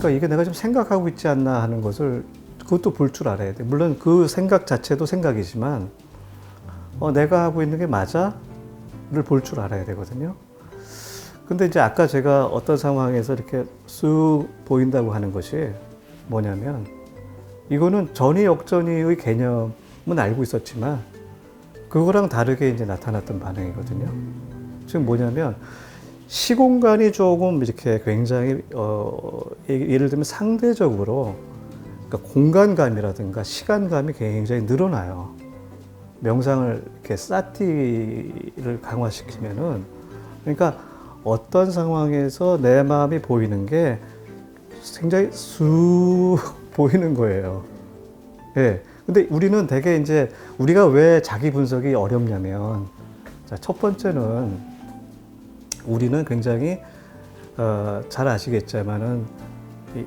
그러니까 이게 내가 좀 생각하고 있지 않나 하는 것을 그것도 볼 줄 알아야 돼. 물론 그 생각 자체도 생각이지만 내가 하고 있는 게 맞아?를 볼 줄 알아야 되거든요. 근데 이제 아까 제가 어떤 상황에서 이렇게 쑥 보인다고 하는 것이 뭐냐면 이거는 전이 역전이의 개념은 알고 있었지만 그거랑 다르게 이제 나타났던 반응이거든요. 지금 뭐냐면 시공간이 조금 이렇게 굉장히 예를 들면 상대적으로 그러니까 공간감이라든가 시간감이 굉장히 늘어나요. 명상을 이렇게 사티를 강화시키면은 그러니까 어떤 상황에서 내 마음이 보이는 게 굉장히 쑥 보이는 거예요. 예. 근데 우리는 되게 이제 우리가 왜 자기 분석이 어렵냐면 자, 첫 번째는 우리는 굉장히 잘 아시겠지만은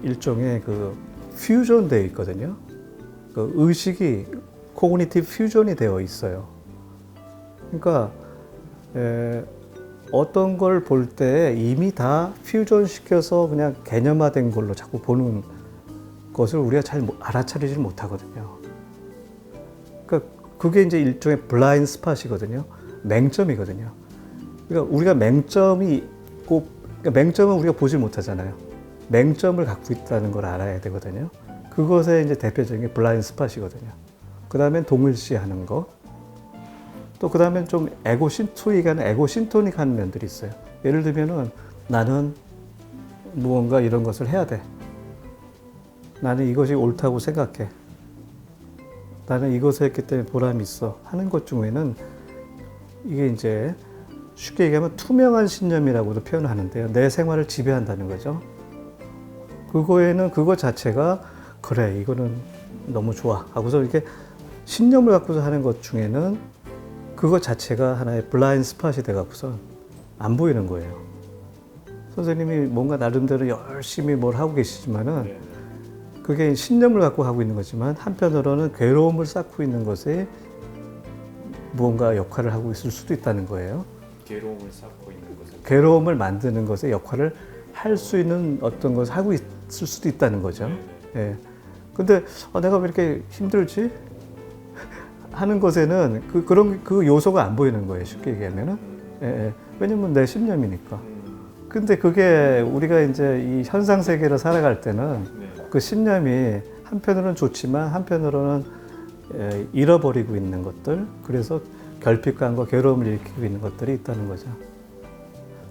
일종의 그 퓨전 되어 있거든요. 그 의식이 코그니티브 퓨전이 되어 있어요. 그러니까 어떤 걸 볼 때 이미 다 퓨전 시켜서 그냥 개념화된 걸로 자꾸 보는 것을 우리가 잘 알아차리지 못하거든요. 그러니까 그게 이제 일종의 블라인드 스팟이거든요. 맹점이거든요. 그러니까 우리가 맹점이 있고, 그러니까 맹점은 우리가 보지 못하잖아요. 맹점을 갖고 있다는 걸 알아야 되거든요. 그것의 이제 대표적인 게 블라인드 스팟이거든요. 그 다음엔 동일시하는 거. 또 그 다음엔 좀 에고 신토닉한 면들이 있어요. 예를 들면은 나는 무언가 이런 것을 해야 돼. 나는 이것이 옳다고 생각해. 나는 이것을 했기 때문에 보람이 있어. 하는 것 중에는 이게 이제 쉽게 얘기하면 투명한 신념이라고도 표현을 하는데요. 내 생활을 지배한다는 거죠. 그거에는 그거 자체가 그래, 이거는 너무 좋아. 하고서 이렇게 신념을 갖고서 하는 것 중에는 그거 자체가 하나의 블라인드 스팟이 돼갖고서 안 보이는 거예요. 선생님이 뭔가 나름대로 열심히 뭘 하고 계시지만은 그게 신념을 갖고 하고 있는 거지만 한편으로는 괴로움을 쌓고 있는 것에 무언가 역할을 하고 있을 수도 있다는 거예요. 괴로움을 쌓고 있는 것은 괴로움을 만드는 것의 역할을 할 수 있는 어떤 것을 하고 있을 수도 있다는 거죠. 예. 근데 내가 왜 이렇게 힘들지? 하는 것에는 그 요소가 안 보이는 거예요. 쉽게 얘기하면은. 예. 왜냐면 내 신념이니까. 근데 그게 우리가 이제 이 현상 세계를 살아갈 때는 그 신념이 한편으로는 좋지만 한편으로는 잃어버리고 있는 것들, 그래서 결핍감과 괴로움을 일으키고 있는 것들이 있다는 거죠.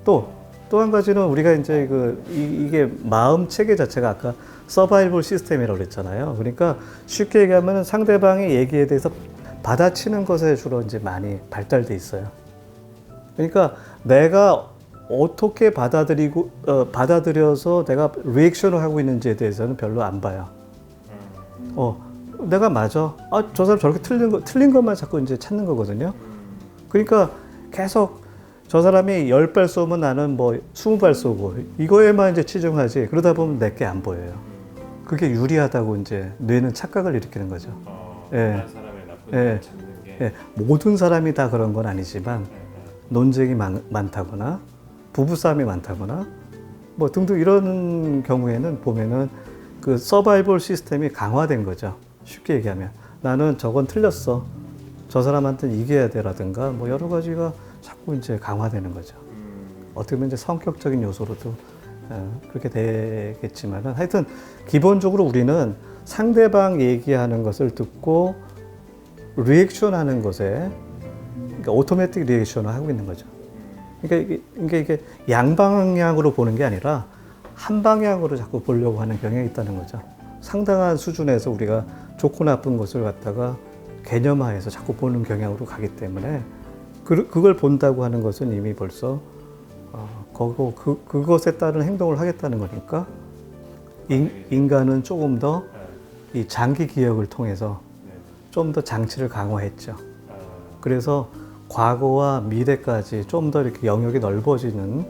또 한 가지는 우리가 이제 이게 마음 체계 자체가 아까 서바이벌 시스템이라고 그랬잖아요. 그러니까 쉽게 얘기하면 상대방의 얘기에 대해서 받아치는 것에 주로 이제 많이 발달돼 있어요. 그러니까 내가 어떻게 받아들여서 내가 리액션을 하고 있는지에 대해서는 별로 안 봐요. 내가 맞아. 저 사람 저렇게 틀린 것만 자꾸 이제 찾는 거거든요. 그러니까 계속 저 사람이 10발 쏘면 나는 뭐 20발 쏘고 이거에만 이제 치중하지. 그러다 보면 내게 안 보여요. 그게 유리하다고 이제 뇌는 착각을 일으키는 거죠. 다른 사람의 나쁜 점을 찾는 게 모든 사람이 다 그런 건 아니지만 논쟁이 많다거나 부부싸움이 많다거나 뭐 등등 이런 경우에는 보면은 그 서바이벌 시스템이 강화된 거죠. 쉽게 얘기하면 나는 저건 틀렸어. 저 사람한테는 이겨야 돼라든가 뭐 여러 가지가 자꾸 이제 강화되는 거죠. 어떻게 보면 이제 성격적인 요소로도 그렇게 되겠지만은 하여튼 기본적으로 우리는 상대방 얘기하는 것을 듣고 리액션하는 것에 그러니까 오토매틱 리액션을 하고 있는 거죠. 그러니까 이게 양방향으로 보는 게 아니라 한 방향으로 자꾸 보려고 하는 경향이 있다는 거죠. 상당한 수준에서 우리가 좋고 나쁜 것을 갖다가 개념화해서 자꾸 보는 경향으로 가기 때문에 그걸 본다고 하는 것은 이미 벌써 그것에 따른 행동을 하겠다는 거니까 인간은 조금 더 이 장기 기억을 통해서 좀 더 장치를 강화했죠. 그래서 과거와 미래까지 좀 더 이렇게 영역이 넓어지는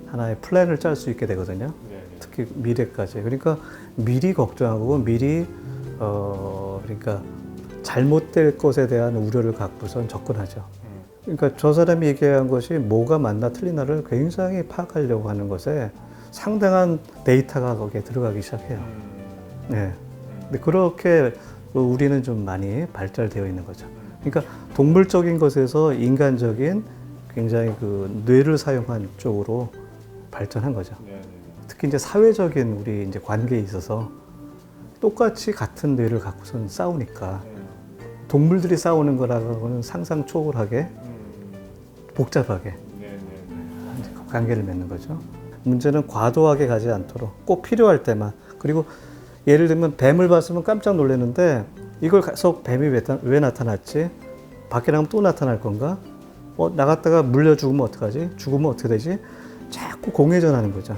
하나의 플랜을 짤 수 있게 되거든요. 특히 미래까지. 그러니까 미리 걱정하고 미리 그러니까 잘못될 것에 대한 우려를 갖고선 접근하죠. 그러니까 저 사람이 얘기한 것이 뭐가 맞나 틀리나를 굉장히 파악하려고 하는 것에 상당한 데이터가 거기에 들어가기 시작해요. 네. 음. 근데 그렇게 우리는 좀 많이 발달되어 있는 거죠. 그러니까 동물적인 것에서 인간적인 굉장히 그 뇌를 사용한 쪽으로 발전한 거죠. 네네. 특히 이제 사회적인 우리 이제 관계에 있어서 똑같이 같은 뇌를 갖고선 싸우니까 동물들이 싸우는 거라고는 상상 초월하게 복잡하게 네네네. 이제 그 관계를 맺는 거죠. 문제는 과도하게 가지 않도록 꼭 필요할 때만. 그리고 예를 들면 뱀을 봤으면 깜짝 놀랐는데 이걸 가서 뱀이 왜 나타났지? 밖에 나가면 또 나타날 건가? 나갔다가 물려 죽으면 어떡하지? 죽으면 어떻게 되지? 자꾸 공회전하는 거죠.